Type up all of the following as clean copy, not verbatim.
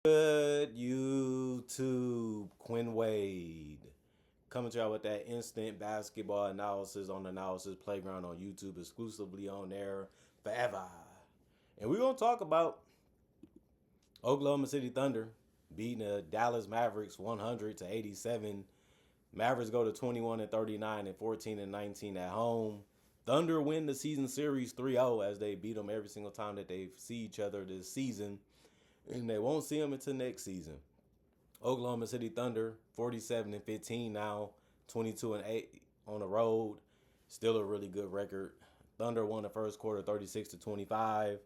Good YouTube, Quinn Wade. Coming to y'all with that instant basketball analysis on the Analysis Playground on YouTube, exclusively on there forever. And we're going to talk about Oklahoma City Thunder beating the Dallas Mavericks 100-87. Mavericks go to 21 and 39 and 14 and 19 at home. Thunder win the season series 3-0 as they beat them every single time that they see each other this season. And they won't see them until next season. Oklahoma City Thunder 47 and 15 now, 22 and 8 on the road. Still a really good record. Thunder won the first quarter 36-25.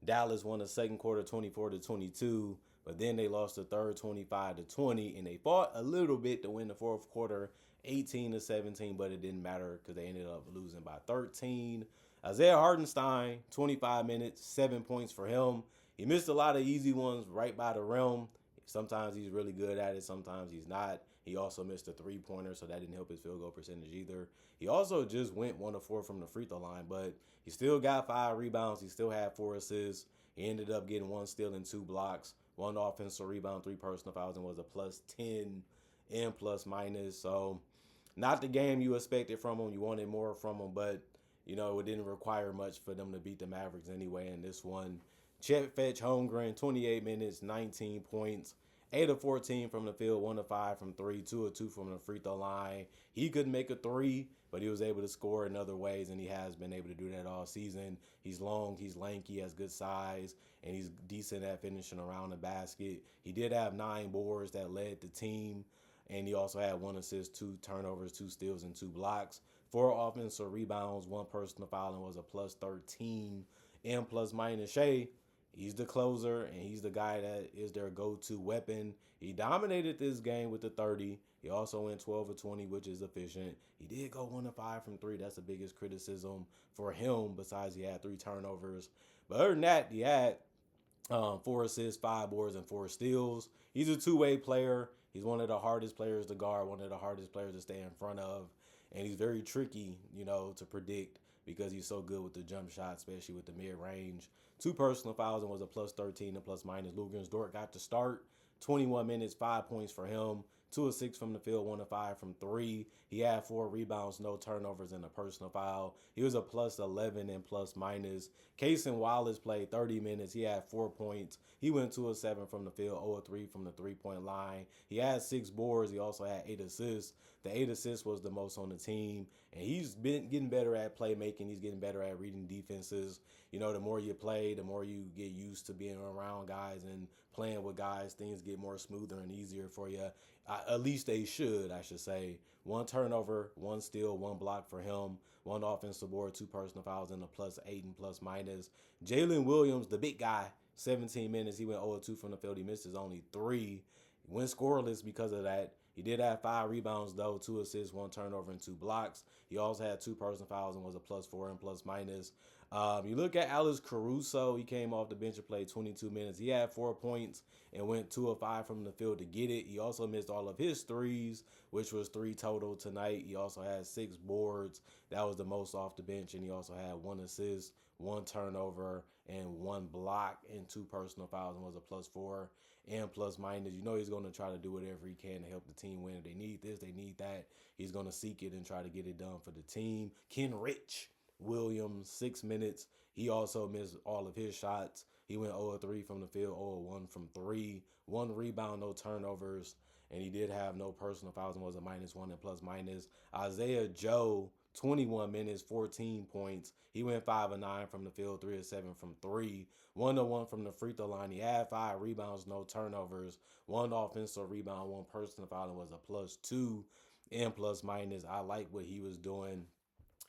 Dallas won the second quarter 24-22, but then they lost the third 25-20, and they fought a little bit to win the fourth quarter 18-17, but it didn't matter because they ended up losing by 13. Isaiah Hartenstein, 25 minutes, 7 points for him. He missed a lot of easy ones right by the rim. Sometimes he's really good at it. Sometimes he's not. He also missed a three-pointer, so that didn't help his field goal percentage either. He also just went 1 of 4 from the free throw line, but he still got 5 rebounds. He still had 4 assists. He ended up getting 1 steal and 2 blocks, 1 offensive rebound, 3 personal fouls, and was a plus 10 and plus minus. So not the game you expected from him. You wanted more from him, but, it didn't require much for them to beat the Mavericks anyway in this one. Chet Fetch Holmgren, 28 minutes, 19 points, 8 of 14 from the field, 1 of 5 from 3, 2 of 2 from the free throw line. He couldn't make a 3, but he was able to score in other ways, and he has been able to do that all season. He's long, he's lanky, has good size, and he's decent at finishing around the basket. He did have 9 boards that led the team, and he also had 1 assist, 2 turnovers, 2 steals, and 2 blocks. 4 offensive rebounds, 1 personal foul, and was a plus 13 and plus minus. Shea, he's the closer, and he's the guy that is their go-to weapon. He dominated this game with the 30. He also went 12 of 20, which is efficient. He did go 1 of 5 from 3. That's the biggest criticism for him, besides he had 3 turnovers. But other than that, he had 4 assists, 5 boards, and 4 steals. He's a two-way player. He's one of the hardest players to guard, one of the hardest players to stay in front of. And he's very tricky, to predict because he's so good with the jump shot, especially with the mid-range. 2 personal fouls and was a plus 13 and plus minus. Lugens Dort got to start. 21 minutes, 5 points for him. 2 of 6 from the field, 1 of 5 from 3. He had 4 rebounds, no turnovers, and a personal foul. He was a plus 11 and plus minus. Cason Wallace played 30 minutes. He had 4 points. He went 2 of 7 from the field, 0 of 3 from the three-point line. He had 6 boards. He also had 8 assists. The 8 assists was the most on the team. And he's been getting better at playmaking. He's getting better at reading defenses. The more you play, the more you get used to being around guys and playing with guys, things get more smoother and easier for you. At least they should, I should say. 1 turnover, 1 steal, 1 block for him, 1 offensive board, 2 personal fouls, and a plus 8 and plus minus. Jalen Williams, the big guy, 17 minutes. He went 0 of 2 from the field. He missed his only 3. Went scoreless because of that. He did have 5 rebounds, though, 2 assists, 1 turnover, and 2 blocks. He also had 2 personal fouls and was a plus 4 and plus minus. You look at Alex Caruso. He came off the bench and played 22 minutes. He had 4 points and went 2 of 5 from the field to get it. He also missed all of his threes, which was 3 total tonight. He also had 6 boards. That was the most off the bench, and he also had 1 assist, 1 turnover, and 1 block and 2 personal fouls and was a plus 4 and plus minus. He's going to try to do whatever he can to help the team win. If they need this, they need that. He's going to seek it and try to get it done for the team. Kenrich Williams, 6 minutes. He also missed all of his shots. He went 0 of 3 from the field, 0 of 1 from 3. 1 rebound, no turnovers. And he did have no personal fouls and was a minus 1 and plus minus. Isaiah Joe, 21 minutes, 14 points. He went 5 of 9 from the field, 3 of 7 from 3. 1 of 1 from the free throw line. He had 5 rebounds, no turnovers. 1 offensive rebound, 1 personal foul, and was a plus 2 and plus minus. I like what he was doing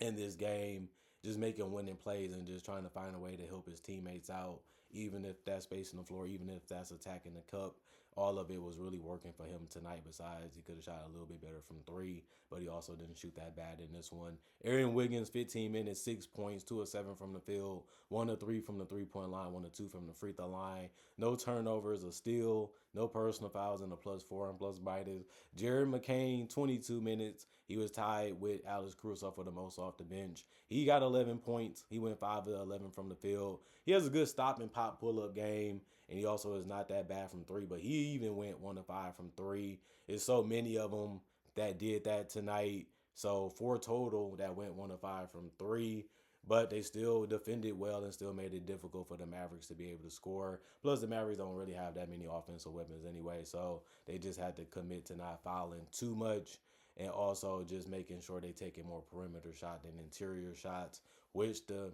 in this game, just making winning plays and just trying to find a way to help his teammates out, even if that's spacing the floor, even if that's attacking the cup. All of it was really working for him tonight. Besides, he could have shot a little bit better from 3, but he also didn't shoot that bad in this one. Aaron Wiggins, 15 minutes, 6 points, 2 of 7 from the field, 1 of 3 from the three-point line, 1 of 2 from the free throw line. No turnovers, a steal, no personal fouls, and a plus 4 and plus minus. Jared McCain, 22 minutes. He was tied with Alex Caruso for the most off the bench. He got 11 points. He went 5 of 11 from the field. He has a good stop and pop pull-up game. and he also is not that bad from three. But he even went 1 of 5 from three. There's so many of them that did that tonight. So four total that went 1 of 5 from three. But they still defended well and still made it difficult for the Mavericks to be able to score. Plus, the Mavericks don't really have that many offensive weapons anyway, so they just had to commit to not fouling too much and also just making sure they taking more perimeter shot than interior shots, which the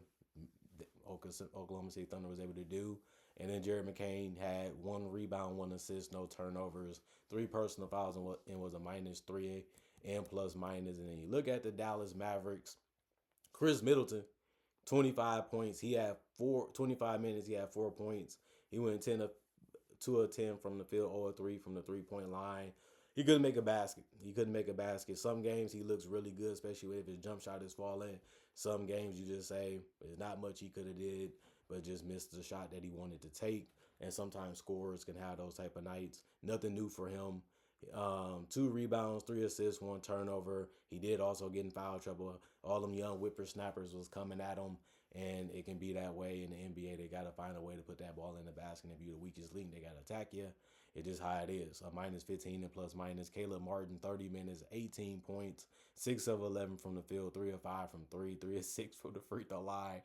Oklahoma City Thunder was able to do. And then Jared McCain had 1 rebound, 1 assist, no turnovers, 3 personal fouls, and was a -3 and plus minus. And then you look at the Dallas Mavericks, Chris Middleton, 25 points. He had 25 minutes. He had 4 points. He went 2 of 10 from the field, 0 of 3 from the 3-point line. He couldn't make a basket. He couldn't make a basket. Some games he looks really good, especially if his jump shot is falling. Some games you just say there's not much he could have did, but just missed the shot that he wanted to take. And sometimes scorers can have those type of nights. Nothing new for him. 2 rebounds, 3 assists, 1 turnover. He did also get in foul trouble. All them young whippersnappers was coming at him, and it can be that way in the NBA. They got to find a way to put that ball in the basket. And if you're the weakest link, they got to attack you. It's just how it is. A -15 and plus minus. Caleb Martin, 30 minutes, 18 points, 6 of 11 from the field, 3 of 5 from three, 3 of 6 from the free throw line.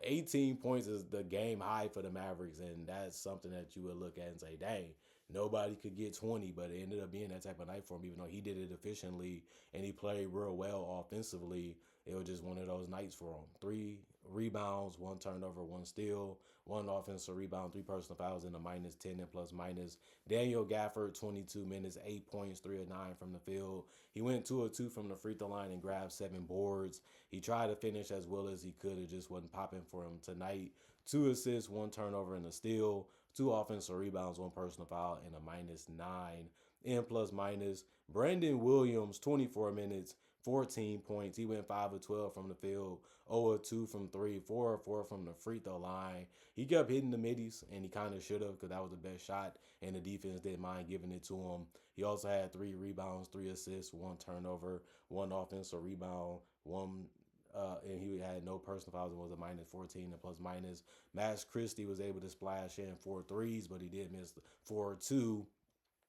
18 points is the game high for the Mavericks, and that's something that you would look at and say, dang, nobody could get 20, but it ended up being that type of night for him, even though he did it efficiently and he played real well offensively. It was just one of those nights for him. 3 rebounds, 1 turnover, 1 steal, 1 offensive rebound, 3 personal fouls, and a -10 and plus minus. Daniel Gafford, 22 minutes, 8 points, 3 of 9 from the field. He went 2 of 2 from the free throw line and grabbed 7 boards. He tried to finish as well as he could. It just wasn't popping for him tonight. 2 assists, 1 turnover, and a steal. 2 offensive rebounds, 1 personal foul, and a -9 and plus minus. Brandon Williams, 24 minutes, 14 points. He went 5 of 12 from the field, 0 of 2 from three, 4 of 4 from the free throw line. He kept hitting the middies, and he kind of should have because that was the best shot, and the defense didn't mind giving it to him. He also had 3 rebounds, 3 assists, 1 turnover, 1 offensive rebound, and he had no personal fouls and was a -14 and plus minus. Max Christie was able to splash in 4 threes, but he did miss 4 of 2,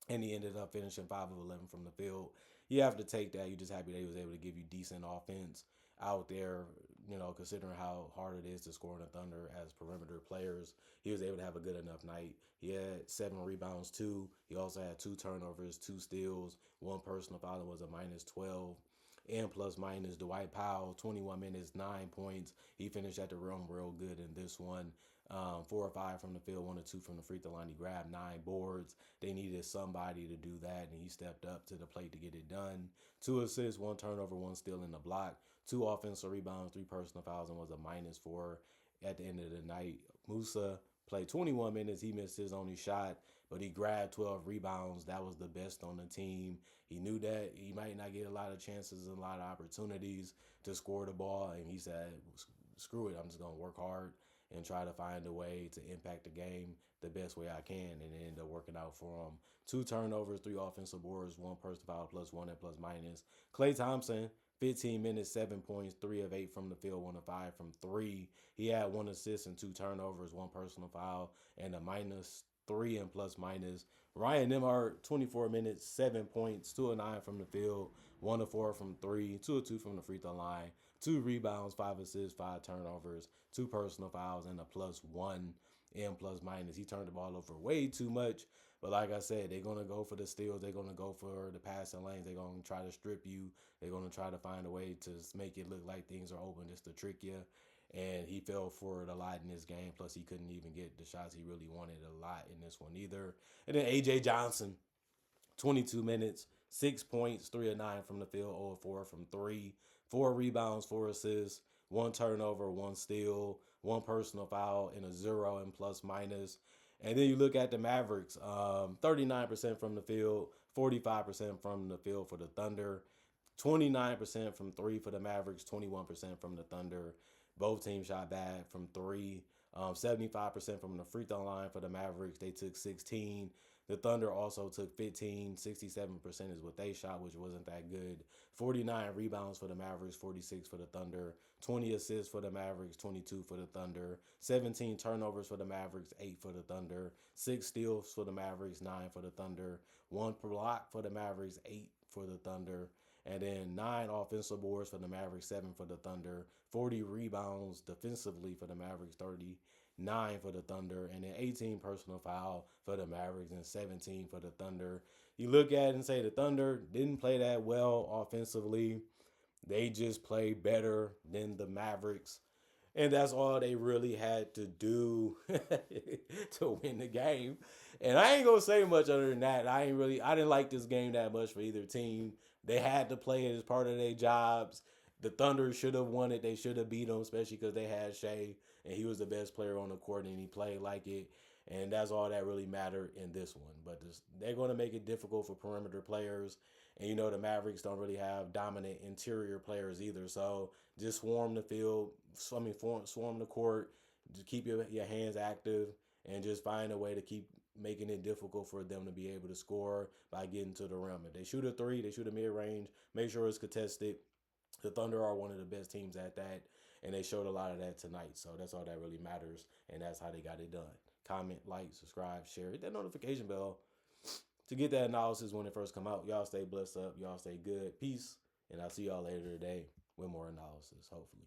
and he ended up finishing 5 of 11 from the field. You have to take that. You're just happy that he was able to give you decent offense out there, considering how hard it is to score in the Thunder as perimeter players. He was able to have a good enough night. He had 7 rebounds, 2. He also had 2 turnovers, 2 steals, 1 personal foul, and was a -12 and plus minus. Dwight Powell, 21 minutes, 9 points. He finished at the rim real good in this one. 4 of 5 from the field, 1 of 2 from the free throw line. He grabbed 9 boards. They needed somebody to do that, and he stepped up to the plate to get it done. 2 assists, 1 turnover, 1 steal in the block. 2 offensive rebounds, 3 personal fouls, and was a -4 at the end of the night. Musa played 21 minutes. He missed his only shot, but he grabbed 12 rebounds. That was the best on the team. He knew that he might not get a lot of chances and a lot of opportunities to score the ball, and he said, screw it, I'm just going to work hard and try to find a way to impact the game the best way I can, and it ended up working out for him. 2 turnovers, 3 offensive boards, 1 personal foul, +1 and plus minus. Klay Thompson, 15 minutes, 7 points, 3 of 8 from the field, 1 of 5 from three. He had 1 assist and 2 turnovers, 1 personal foul, and a -3 and plus minus. Ryan Nembhard, 24 minutes, 7 points, 2 of 9 from the field, 1 of 4 from three, 2 of 2 from the free throw line, 2 rebounds, 5 assists, 5 turnovers, 2 personal fouls, and a +1 and plus minus. He turned the ball over way too much. But like I said, they're going to go for the steals. They're going to go for the passing lanes. They're going to try to strip you. They're going to try to find a way to make it look like things are open just to trick you. And he fell for it a lot in this game. Plus, he couldn't even get the shots he really wanted a lot in this one either. And then A.J. Johnson, 22 minutes, 6 points, 3 of 9 from the field, 0 of 4 from three, 4 rebounds, 4 assists, 1 turnover, 1 steal, 1 personal foul, and a 0 and plus minus. And then you look at the Mavericks, 39% from the field, 45% from the field for the Thunder, 29% from three for the Mavericks, 21% from the Thunder. Both teams shot bad from three. 75% from the free throw line for the Mavericks. They took 16. The Thunder also took 15, 67% is what they shot, which wasn't that good. 49 rebounds for the Mavericks, 46 for the Thunder. 20 assists for the Mavericks, 22 for the Thunder. 17 turnovers for the Mavericks, 8 for the Thunder. 6 steals for the Mavericks, 9 for the Thunder. 1 block for the Mavericks, 8 for the Thunder. And then 9 offensive boards for the Mavericks, 7 for the Thunder. 40 rebounds defensively for the Mavericks, 39 for the Thunder. And then 18 personal foul for the Mavericks and 17 for the Thunder. You look at it and say the Thunder didn't play that well offensively. They just played better than the Mavericks. And that's all they really had to do to win the game. And I ain't gonna say much other than that. I didn't like this game that much for either team. They had to play it as part of their jobs. The Thunder should have won it. They should have beat them, especially because they had Shea and he was the best player on the court and he played like it. And that's all that really mattered in this one. But they're going to make it difficult for perimeter players. And you know the Mavericks don't really have dominant interior players either. So just swarm the field, swarm the court, just keep your hands active and just find a way to keep making it difficult for them to be able to score by getting to the rim. If they shoot a three, they shoot a mid-range, make sure it's contested. The Thunder are one of the best teams at that, and they showed a lot of that tonight. So that's all that really matters, and that's how they got it done. Comment, like, subscribe, share, hit that notification bell to get that analysis when it first come out. Y'all stay blessed up. Y'all stay good. Peace, and I'll see y'all later today with more analysis, hopefully.